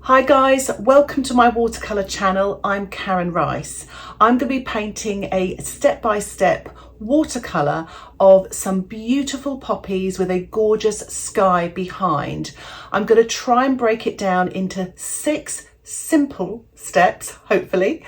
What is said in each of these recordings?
Hi guys, welcome to my watercolour channel. I'm Karen Rice. I'm going to be painting a step-by-step watercolour of some beautiful poppies with a gorgeous sky behind. I'm going to try and break it down into 6 simple steps, hopefully,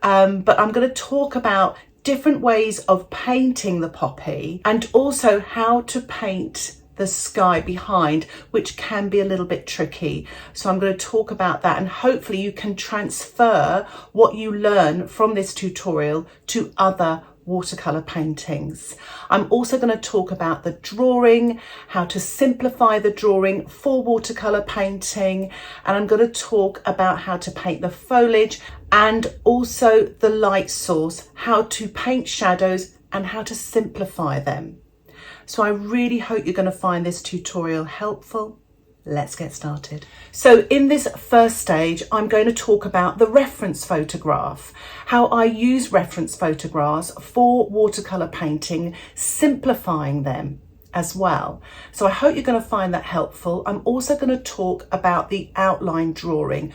but I'm going to talk about different ways of painting the poppy and also how to paint the sky behind, which can be a little bit tricky. So I'm going to talk about that, and hopefully you can transfer what you learn from this tutorial to other watercolor paintings. I'm also going to talk about the drawing, how to simplify the drawing for watercolor painting, and I'm going to talk about how to paint the foliage and also the light source, how to paint shadows and how to simplify them. So I really hope you're going to find this tutorial helpful. Let's get started. So in this first stage, I'm going to talk about the reference photograph, how I use reference photographs for watercolor painting, simplifying them as well. So I hope you're going to find that helpful. I'm also going to talk about the outline drawing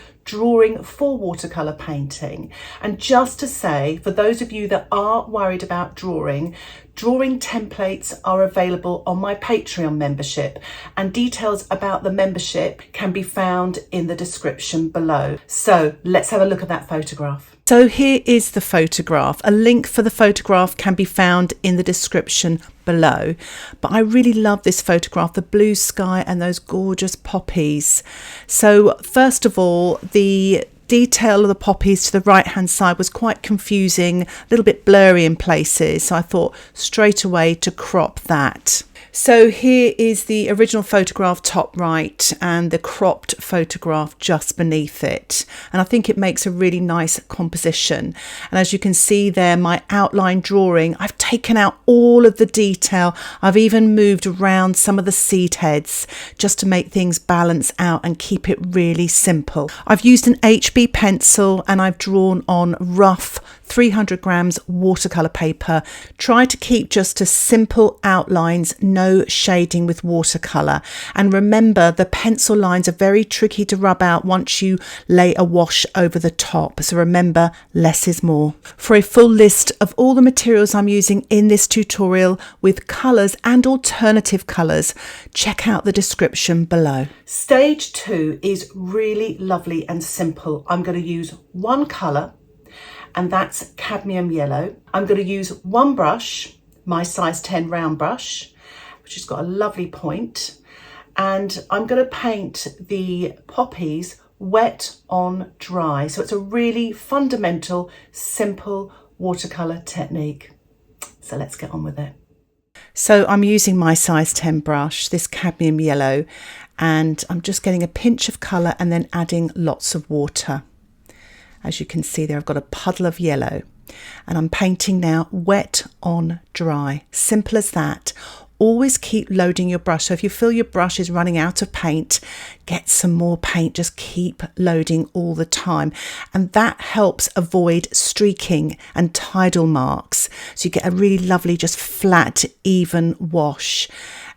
for watercolor painting. And just to say, for those of you that are worried about drawing templates are available on my Patreon membership, and details about the membership can be found in the description below. So let's have a look at that photograph. So here is the photograph. A link for the photograph can be found in the description below. But I really love this photograph, the blue sky and those gorgeous poppies. So first of all, the detail of the poppies to the right hand side was quite confusing, a little bit blurry in places, so I thought straight away to crop that. So here is the original photograph top right and the cropped photograph just beneath it, and I think it makes a really nice composition. And as you can see there, my outline drawing, I've taken out all of the detail. I've even moved around some of the seed heads just to make things balance out and keep it really simple. I've used an HB pencil and I've drawn on rough 300 grams watercolor paper. Try to keep just a simple outlines, no shading with watercolor. And remember, the pencil lines are very tricky to rub out once you lay a wash over the top. So remember, less is more. For a full list of all the materials I'm using in this tutorial with colors and alternative colors, check out the description below. Stage 2 is really lovely and simple. I'm going to use one color, and that's cadmium yellow. I'm going to use one brush, my size 10 round brush, which has got a lovely point, and I'm going to paint the poppies wet on dry. So it's a really fundamental, simple watercolor technique. So let's get on with it. So I'm using my size 10 brush, this cadmium yellow, and I'm just getting a pinch of color and then adding lots of water. As you can see there, I've got a puddle of yellow, and I'm painting now wet on dry. Simple as that. Always keep loading your brush. So if you feel your brush is running out of paint, get some more paint. Just keep loading all the time. And that helps avoid streaking and tidal marks. So you get a really lovely, just flat, even wash.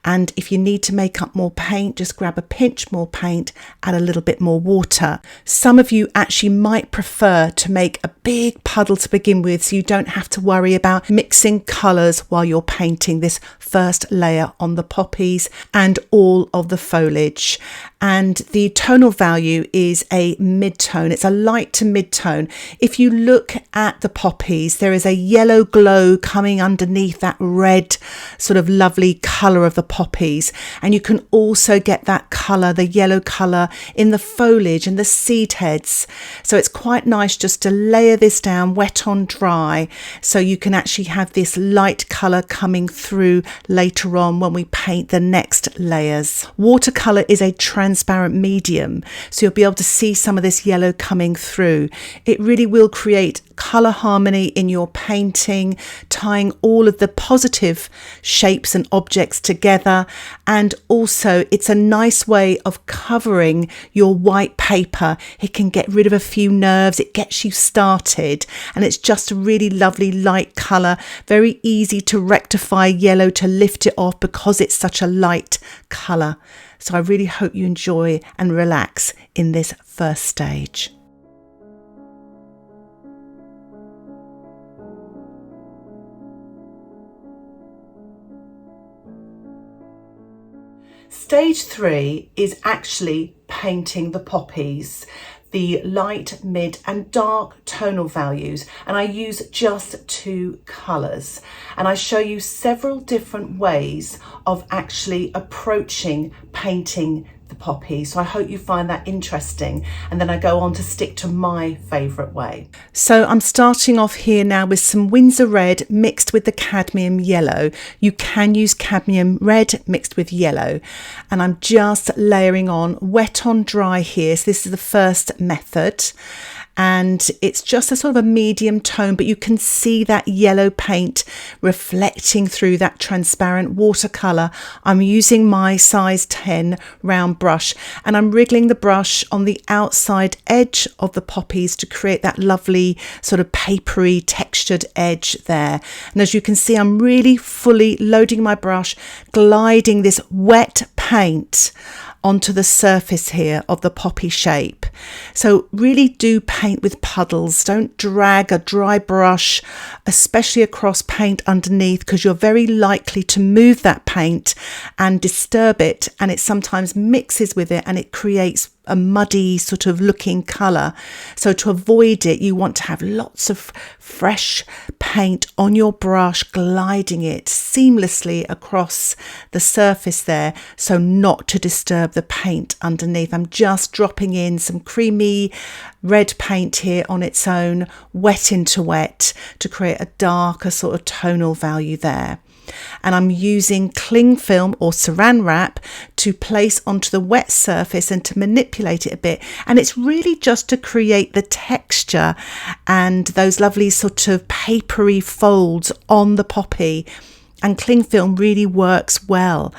And if you need to make up more paint, just grab a pinch more paint, add a little bit more water. Some of you actually might prefer to make a big puddle to begin with, so you don't have to worry about mixing colours while you're painting this first layer on the poppies and all of the foliage. And the tonal value is a mid-tone. It's a light to mid-tone. If you look at the poppies, there is a yellow glow coming underneath that red sort of lovely colour of the poppies, and you can also get that colour, the yellow colour, in the foliage and the seed heads. So it's quite nice just to layer this down wet on dry, so you can actually have this light colour coming through later on when we paint the next layers. Watercolour is a transparent medium, so you'll be able to see some of this yellow coming through. It really will create colour harmony in your painting, tying all of the positive shapes and objects together, and also it's a nice way of covering your white paper. It can get rid of a few nerves, it gets you started, and it's just a really lovely light colour, very easy to rectify yellow, to lift it off because it's such a light colour. So I really hope you enjoy and relax in this first stage. Stage 3 is actually painting the poppies, the light, mid and dark tonal values, and I use just 2 colours, and I show you several different ways of actually approaching painting the poppy. So I hope you find that interesting, and then I go on to stick to my favourite way. So I'm starting off here now with some Winsor Red mixed with the cadmium yellow. You can use cadmium red mixed with yellow, and I'm just layering on wet on dry here. So this is the first method, and it's just a sort of a medium tone, but you can see that yellow paint reflecting through that transparent watercolour. I'm using my size 10 round brush, and I'm wriggling the brush on the outside edge of the poppies to create that lovely sort of papery textured edge there. And as you can see, I'm really fully loading my brush, gliding this wet paint onto the surface here of the poppy shape. So really do paint with puddles. Don't drag a dry brush, especially across paint underneath, because you're very likely to move that paint and disturb it, and it sometimes mixes with it and it creates a muddy sort of looking colour. So to avoid it, you want to have lots of fresh paint on your brush, gliding it seamlessly across the surface there, so not to disturb the paint underneath. I'm just dropping in some creamy red paint here on its own, wet into wet, to create a darker sort of tonal value there. And I'm using cling film or saran wrap to place onto the wet surface and to manipulate it a bit, and it's really just to create the texture and those lovely sort of papery folds on the poppy. And cling film really works well,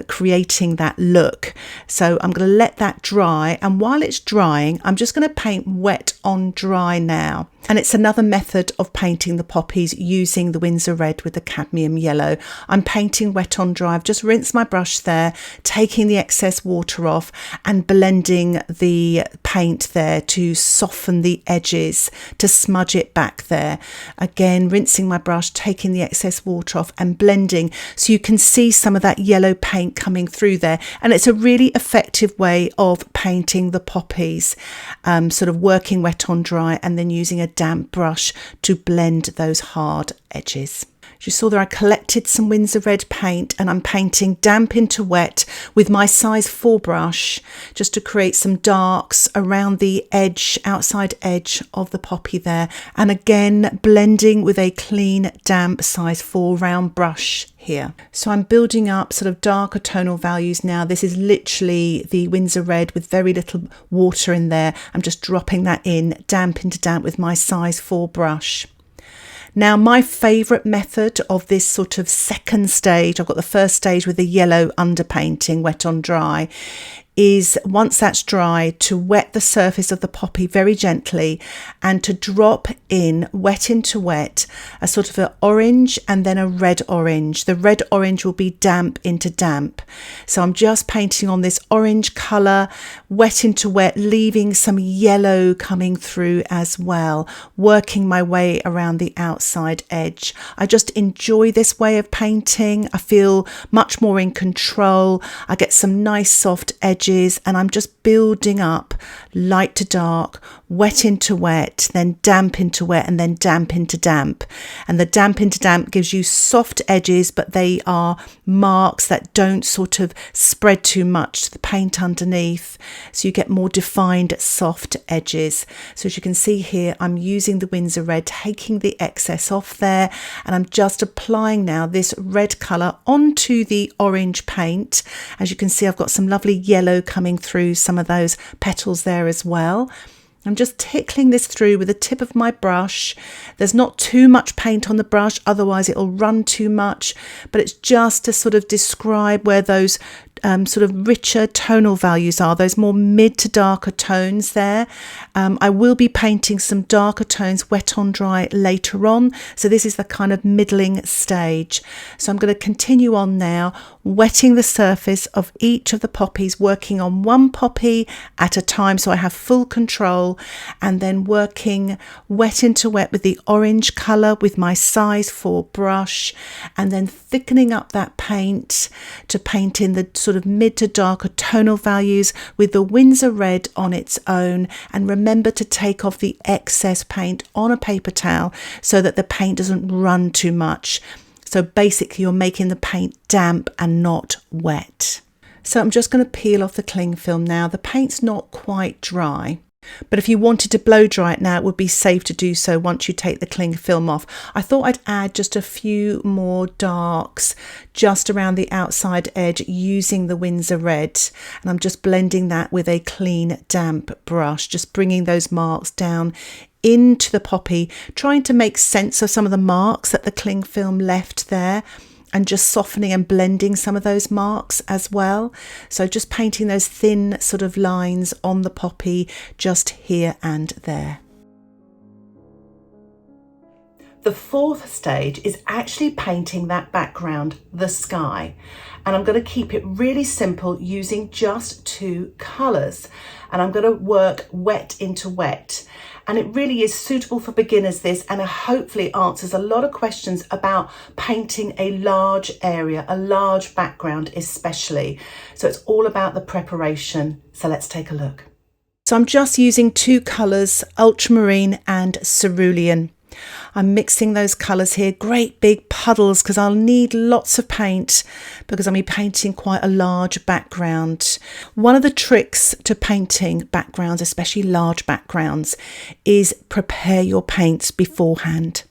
creating that look. So I'm going to let that dry, and while it's drying, I'm just going to paint wet on dry now. And it's another method of painting the poppies using the Winsor Red with the cadmium yellow. I'm painting wet on dry. I've just rinsed my brush there, taking the excess water off and blending the paint there to soften the edges, to smudge it back there. Again, rinsing my brush, taking the excess water off and blending, so you can see some of that yellow paint coming through there. And it's a really effective way of painting the poppies, sort of working wet on dry and then using a damp brush to blend those hard edges. As you saw there, I collected some Winsor Red paint, and I'm painting damp into wet with my size 4 brush, just to create some darks around the edge, outside edge of the poppy there. And again, blending with a clean, damp size 4 round brush here. So I'm building up sort of darker tonal values now. This is literally the Winsor Red with very little water in there. I'm just dropping that in, damp into damp with my size 4 brush. Now, my favourite method of this sort of second stage, I've got the first stage with the yellow underpainting, wet on dry, is once that's dry, to wet the surface of the poppy very gently and to drop in, wet into wet, a sort of an orange and then a red orange. The red orange will be damp into damp. So I'm just painting on this orange colour, wet into wet, leaving some yellow coming through as well, working my way around the outside edge. I just enjoy this way of painting. I feel much more in control. I get some nice soft edges, and I'm just building up light to dark, wet into wet, then damp into wet, and then damp into damp. And the damp into damp gives you soft edges, but they are marks that don't sort of spread too much to the paint underneath, so you get more defined soft edges. So as you can see here, I'm using the Winsor Red, taking the excess off there, and I'm just applying now this red colour onto the orange paint. As you can see, I've got some lovely yellow coming through some of those petals there as well. I'm just tickling this through with the tip of my brush. There's not too much paint on the brush, otherwise it'll run too much, but it's just to sort of describe where those sort of richer tonal values are, those more mid to darker tones there. I will be painting some darker tones wet on dry later on, so this is the kind of middling stage. So I'm going to continue on now, wetting the surface of each of the poppies, working on one poppy at a time so I have full control, and then working wet into wet with the orange colour with my size 4 brush, and then thickening up that paint to paint in the sort of mid to darker tonal values with the Winsor Red on its own. And remember to take off the excess paint on a paper towel so that the paint doesn't run too much. So basically you're making the paint damp and not wet. So I'm just going to peel off the cling film now. The paint's not quite dry, but if you wanted to blow dry it now, it would be safe to do so once you take the cling film off. I thought I'd add just a few more darks just around the outside edge using the Winsor Red, and I'm just blending that with a clean damp brush, just bringing those marks down into the poppy, trying to make sense of some of the marks that the cling film left there, and just softening and blending some of those marks as well. So just painting those thin sort of lines on the poppy just here and there. The fourth stage is actually painting that background, the sky. And I'm going to keep it really simple using just 2 colours. And I'm going to work wet into wet. And it really is suitable for beginners, this, and hopefully answers a lot of questions about painting a large area, a large background especially. So it's all about the preparation. So let's take a look. So I'm just using 2 colours, Ultramarine and Cerulean. I'm mixing those colours here, great big puddles, because I'll need lots of paint because I'll be painting quite a large background. One of the tricks to painting backgrounds, especially large backgrounds, is prepare your paints beforehand.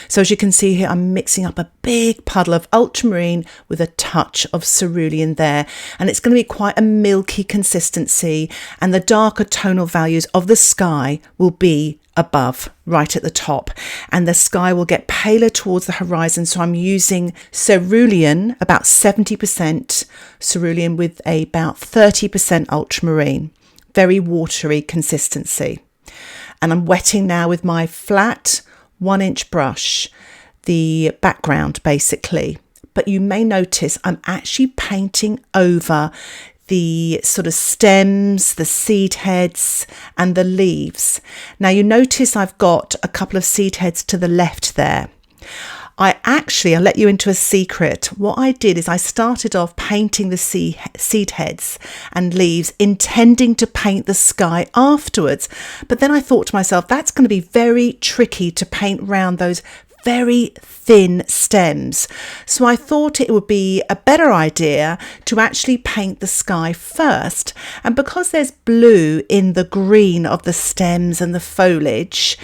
So as you can see here, I'm mixing up a big puddle of Ultramarine with a touch of Cerulean there, and it's going to be quite a milky consistency, and the darker tonal values of the sky will be above, right at the top, and the sky will get paler towards the horizon. So I'm using Cerulean, about 70% Cerulean with about 30% Ultramarine, very watery consistency. And I'm wetting now with my flat 1-inch brush the background basically, but you may notice I'm actually painting over the sort of stems, the seed heads and the leaves. Now you notice I've got a couple of seed heads to the left there. I'll let you into a secret. What I did is I started off painting the seed heads and leaves, intending to paint the sky afterwards. But then I thought to myself, that's going to be very tricky to paint round those very thin stems. So I thought it would be a better idea to actually paint the sky first. And because there's blue in the green of the stems and the foliage,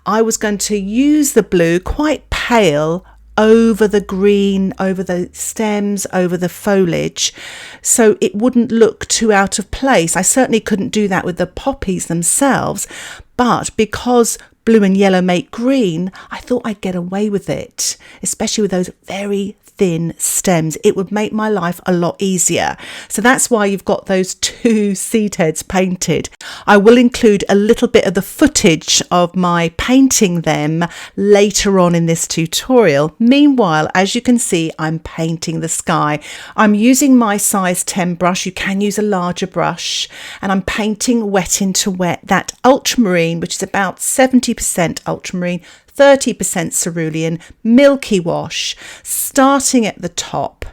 I was going to use the blue quite pale over the green, over the stems, over the foliage, so it wouldn't look too out of place. I certainly couldn't do that with the poppies themselves, but because blue and yellow make green, I thought I'd get away with it, especially with those very thin stems. It would make my life a lot easier. So that's why you've got those 2 seed heads painted. I will include a little bit of the footage of my painting them later on in this tutorial. Meanwhile, as you can see, I'm painting the sky. I'm using my size 10 brush. You can use a larger brush, and I'm painting wet into wet that ultramarine, which is about 70% ultramarine, 30% cerulean, milky wash, starting at the top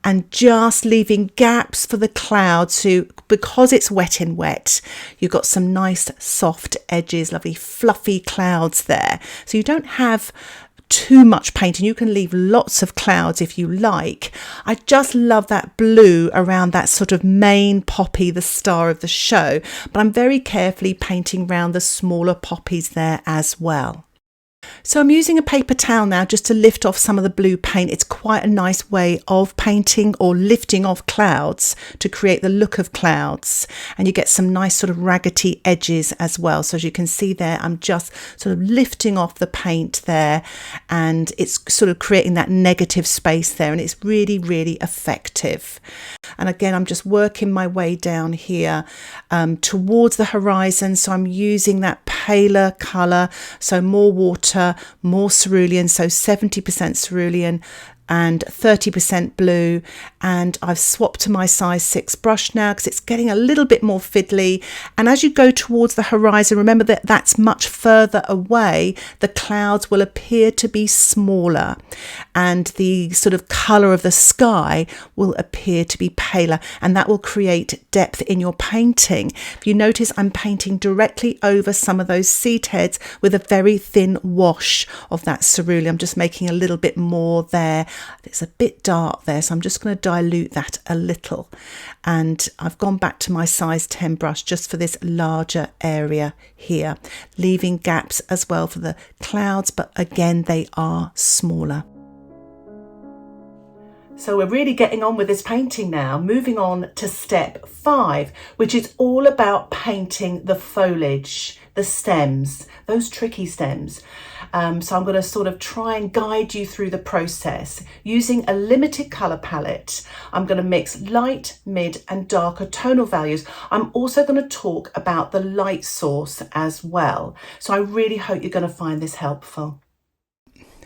and just leaving gaps for the clouds. So because it's wet in wet, you've got some nice soft edges, lovely fluffy clouds there. So you don't have too much paint, and you can leave lots of clouds if you like. I just love that blue around that sort of main poppy, the star of the show, but I'm very carefully painting around the smaller poppies there as well. So I'm using a paper towel now just to lift off some of the blue paint. It's quite a nice way of painting or lifting off clouds to create the look of clouds, and you get some nice sort of raggedy edges as well. So as you can see there, I'm just sort of lifting off the paint there, and it's sort of creating that negative space there, and it's really, really effective. And again, I'm just working my way down here towards the horizon. So I'm using that paler colour, so more water, more cerulean, so 70% cerulean, and 30% blue, and I've swapped to my size 6 brush now because it's getting a little bit more fiddly. And as you go towards the horizon, remember that that's much further away, the clouds will appear to be smaller and the sort of colour of the sky will appear to be paler, and that will create depth in your painting. If you notice, I'm painting directly over some of those seed heads with a very thin wash of that cerulean. I'm just making a little bit more there. It's a bit dark there, so I'm just going to dilute that a little. And I've gone back to my size 10 brush just for this larger area here, leaving gaps as well for the clouds, but again, they are smaller. So we're really getting on with this painting now, moving on to step 5, which is all about painting the foliage, the stems, those tricky stems. So I'm going to sort of try and guide you through the process. Using a limited colour palette, I'm going to mix light, mid and darker tonal values. I'm also going to talk about the light source as well. So I really hope you're going to find this helpful.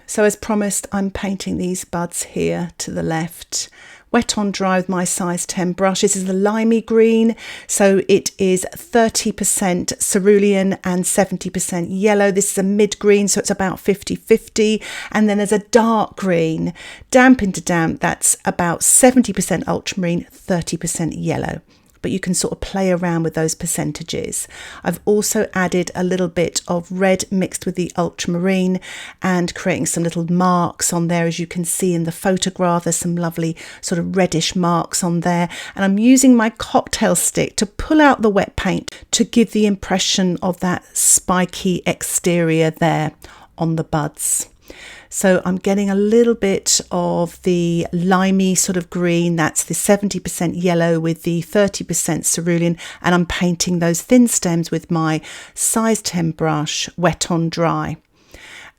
So as promised, I'm painting these buds here to the left. Wet on dry with my size 10 brush. This is the limey green, so it is 30% cerulean and 70% yellow. This is a mid green, so it's about 50-50. And then there's a dark green, damp into damp, that's about 70% ultramarine, 30% yellow. But you can sort of play around with those percentages. I've also added a little bit of red mixed with the ultramarine and creating some little marks on there. As you can see in the photograph, there's some lovely sort of reddish marks on there. And I'm using my cocktail stick to pull out the wet paint to give the impression of that spiky exterior there on the buds. So I'm getting a little bit of the limey sort of green, that's the 70% yellow with the 30% cerulean, and I'm painting those thin stems with my size 10 brush, wet on dry.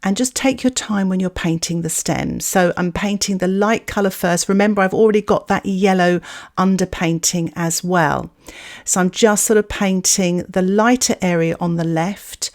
And just take your time when you're painting the stems. So I'm painting the light colour first. Remember, I've already got that yellow underpainting as well. So I'm just sort of painting the lighter area on the left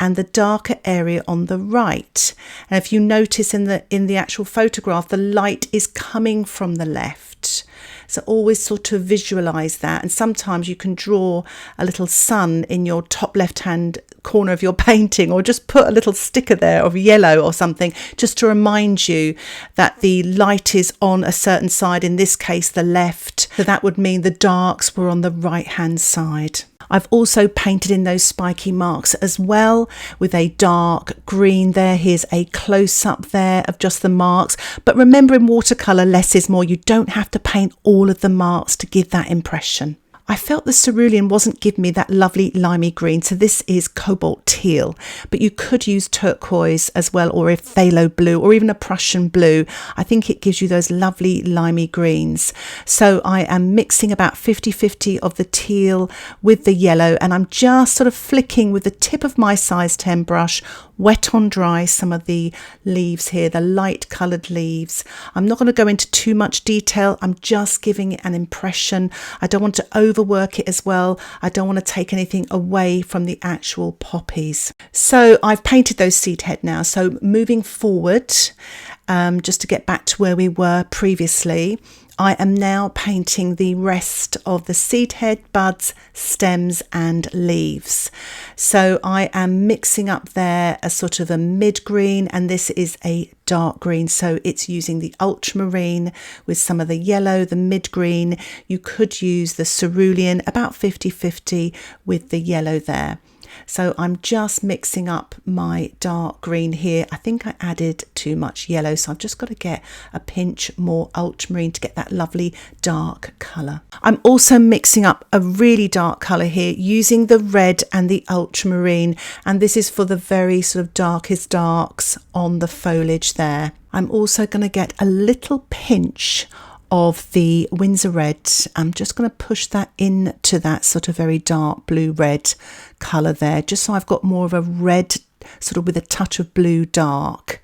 and the darker area on the right. And if you notice in the actual photograph, the light is coming from the left. So always sort of visualize that. And sometimes you can draw a little sun in your top left-hand corner of your painting, or just put a little sticker there of yellow or something, just to remind you that the light is on a certain side, in this case, the left. So that would mean the darks were on the right-hand side. I've also painted in those spiky marks as well with a dark green there. Here's a close-up there of just the marks. But remember, in watercolour, less is more. You don't have to paint all of the marks to give that impression. I felt the cerulean wasn't giving me that lovely limey green, so this is Cobalt Teal, but you could use turquoise as well, or a phthalo blue, or even a Prussian blue. I think it gives you those lovely limey greens. So I am mixing about 50-50 of the teal with the yellow, and I'm just sort of flicking with the tip of my size 10 brush, wet on dry, some of the leaves here, the light coloured leaves. I'm not going to go into too much detail. I'm just giving it an impression. I don't want to overwork it as well. I don't want to take anything away from the actual poppies. So I've painted those seed head now. So moving forward, just to get back to where we were previously, I am now painting the rest of the seed head, buds, stems and leaves. So I am mixing up there a sort of a mid green, and this is a dark green. So it's using the ultramarine with some of the yellow, the mid green. You could use the cerulean, about 50-50 with the yellow there. So I'm just mixing up my dark green here. I think I added too much yellow, so I've just got to get a pinch more ultramarine to get that lovely dark colour. I'm also mixing up a really dark colour here using the red and the ultramarine, and this is for the very sort of darkest darks on the foliage there. I'm also going to get a little pinch of the Winsor Red. I'm just going to push that into that sort of very dark blue red colour there, just so I've got more of a red sort of with a touch of blue dark.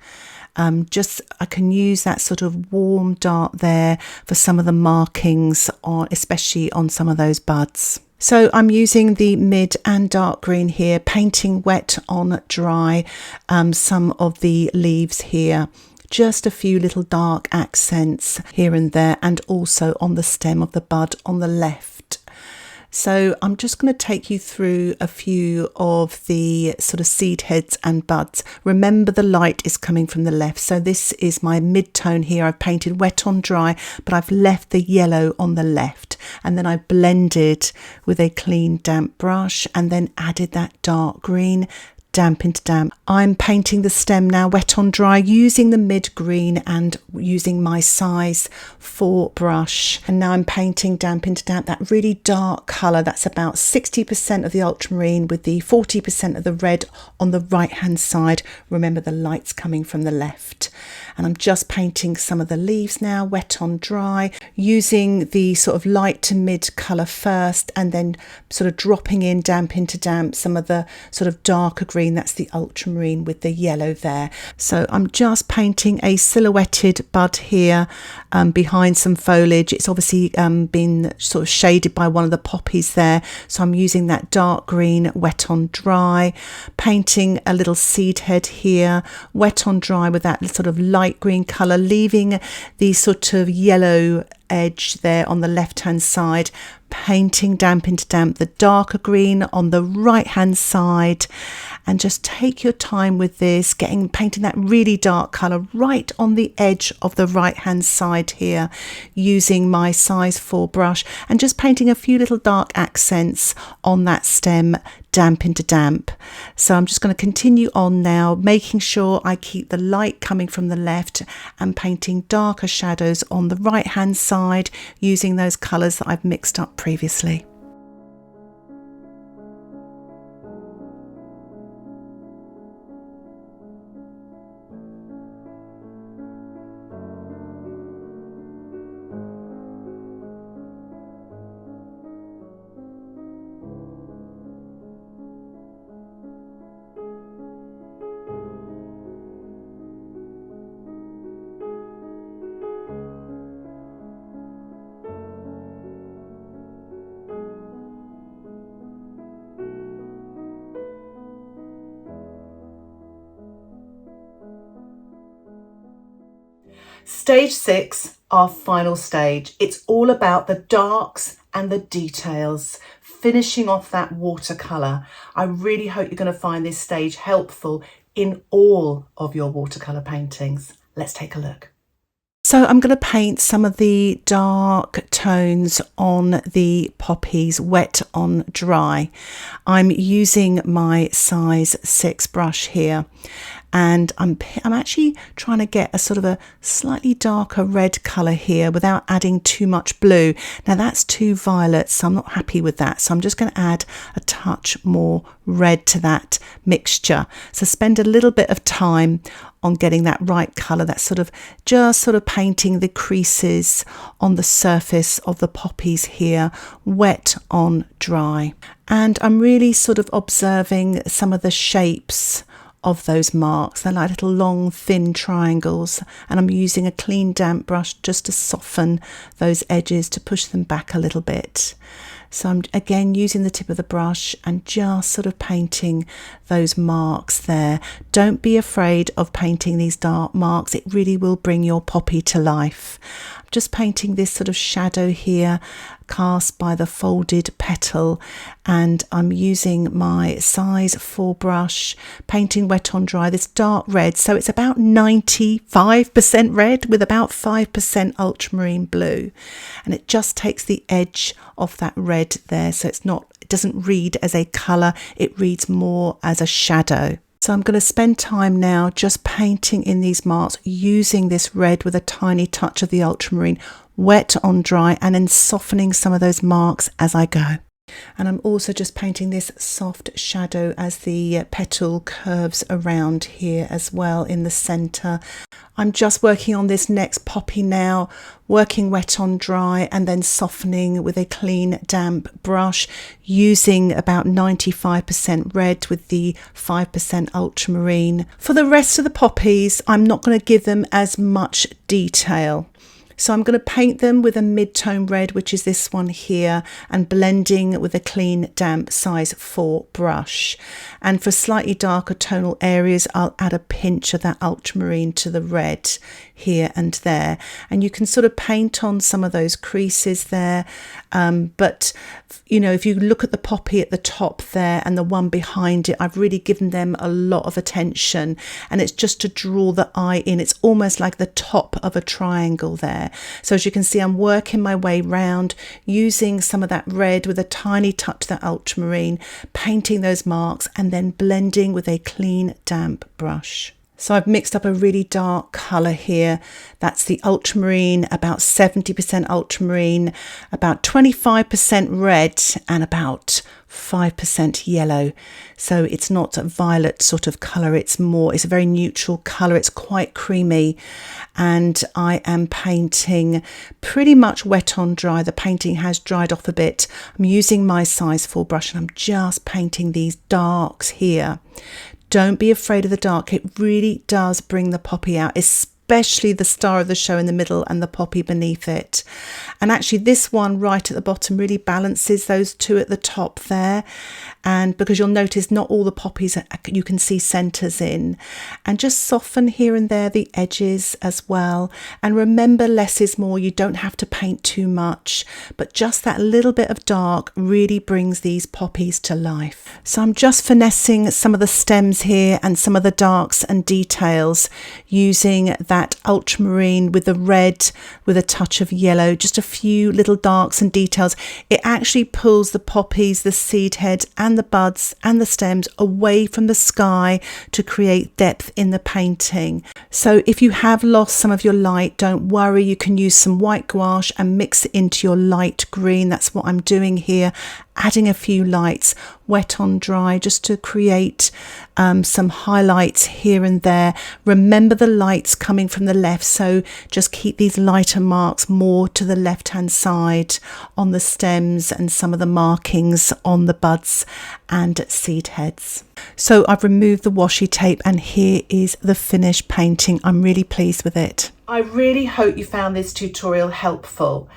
I can use that sort of warm dark there for some of the markings on, especially on some of those buds. So I'm using the mid and dark green here, painting wet on dry some of the leaves here, just a few little dark accents here and there, and also on the stem of the bud on the left. So I'm just going to take you through a few of the sort of seed heads and buds. Remember, the light is coming from the left. So this is my mid-tone here. I've painted wet on dry, but I've left the yellow on the left. And then I blended with a clean damp brush and then added that dark green, damp into damp. I'm painting the stem now wet on dry using the mid green and using my size 4 brush, and now I'm painting damp into damp, that really dark colour. That's about 60% of the ultramarine with the 40% of the red on the right hand side. Remember, the light's coming from the left. And I'm just painting some of the leaves now wet on dry, using the sort of light to mid colour first, and then sort of dropping in damp into damp some of the sort of darker green. That's the ultramarine with the yellow there. So I'm just painting a silhouetted bud here behind some foliage. It's obviously been sort of shaded by one of the poppies there. So I'm using that dark green wet on dry, painting a little seed head here, wet on dry with that sort of light green colour, leaving the sort of yellow edge there on the left hand side, painting damp into damp the darker green on the right hand side. And just take your time with this, painting that really dark colour right on the edge of the right hand side here, using my size 4 brush, and just painting a few little dark accents on that stem, damp into damp. So I'm just going to continue on now, making sure I keep the light coming from the left and painting darker shadows on the right hand side using those colours that I've mixed up previously. Stage 6, our final stage. It's all about the darks and the details, finishing off that watercolour. I really hope you're going to find this stage helpful in all of your watercolour paintings. Let's take a look. So I'm going to paint some of the dark tones on the poppies wet on dry. I'm using my size 6 brush here, and I'm actually trying to get a sort of a slightly darker red colour here without adding too much blue. Now that's too violet, so I'm not happy with that. So I'm just going to add a touch more red to that mixture. So spend a little bit of time on getting that right colour. That's sort of painting the creases on the surface of the poppies here, wet on dry. And I'm really sort of observing some of the shapes of those marks. They're like little long thin triangles, and I'm using a clean damp brush just to soften those edges, to push them back a little bit. So I'm again using the tip of the brush and just sort of painting those marks there. Don't be afraid of painting these dark marks. It really will bring your poppy to life. I'm just painting this sort of shadow here cast by the folded petal, and I'm using my size 4 brush, painting wet on dry, this dark red. So it's about 95% red with about 5% ultramarine blue, and it just takes the edge off that red there, so it doesn't read as a colour, it reads more as a shadow. So I'm going to spend time now just painting in these marks using this red with a tiny touch of the ultramarine, wet on dry, and then softening some of those marks as I go. And I'm also just painting this soft shadow as the petal curves around here as well in the centre. I'm just working on this next poppy now, working wet on dry and then softening with a clean damp brush, using about 95% red with the 5% ultramarine. For the rest of the poppies, I'm not going to give them as much detail. So I'm going to paint them with a mid-tone red, which is this one here, and blending with a clean damp size 4 brush. And for slightly darker tonal areas, I'll add a pinch of that ultramarine to the red here and there. And you can sort of paint on some of those creases there. But, you know, if you look at the poppy at the top there and the one behind it, I've really given them a lot of attention. And it's just to draw the eye in. It's almost like the top of a triangle there. So as you can see, I'm working my way round using some of that red with a tiny touch of that ultramarine, painting those marks and then blending with a clean damp brush. So I've mixed up a really dark colour here. That's the ultramarine, about 70% ultramarine, about 25% red and about 5% yellow. So it's not a violet sort of colour, it's a very neutral colour. It's quite creamy, and I am painting pretty much wet on dry. The painting has dried off a bit. I'm using my size 4 brush and I'm just painting these darks here. Don't be afraid of the dark. It really does bring the poppy out, especially the star of the show in the middle and the poppy beneath it. And actually this one right at the bottom really balances those two at the top there. And because you'll notice not all the poppies you can see centres in, and just soften here and there the edges as well. And remember, less is more. You don't have to paint too much, but just that little bit of dark really brings these poppies to life. So I'm just finessing some of the stems here and some of the darks and details using that ultramarine with the red with a touch of yellow, just a few little darks and details. It actually pulls the poppies, the seed head and the buds and the stems away from the sky to create depth in the painting. So if you have lost some of your light, don't worry, you can use some white gouache and mix it into your light green. That's what I'm doing here, adding a few lights, wet on dry, just to create some highlights here and there. Remember the lights coming from the left, so just keep these lighter marks more to the left hand side on the stems and some of the markings on the buds and seed heads. So I've removed the washi tape and here is the finished painting. I'm really pleased with it. I really hope you found this tutorial helpful,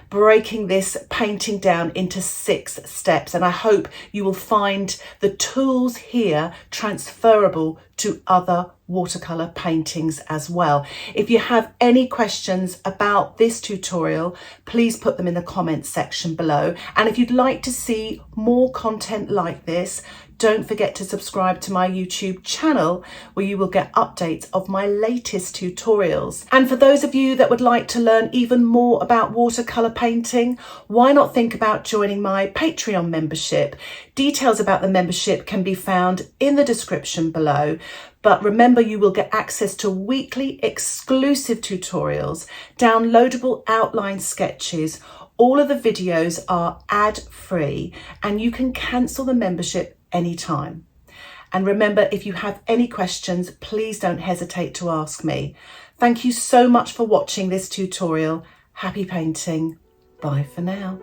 breaking this painting down into 6 steps, and I hope you will find the tools here transferable to other watercolour paintings as well. If you have any questions about this tutorial, please put them in the comments section below, and if you'd like to see more content like this, don't forget to subscribe to my YouTube channel where you will get updates of my latest tutorials. And for those of you that would like to learn even more about watercolour painting, why not think about joining my Patreon membership? Details about the membership can be found in the description below. But remember, you will get access to weekly exclusive tutorials, downloadable outline sketches. All of the videos are ad-free and you can cancel the membership anytime. And remember, if you have any questions, please don't hesitate to ask me. Thank you so much for watching this tutorial. Happy painting. Bye for now.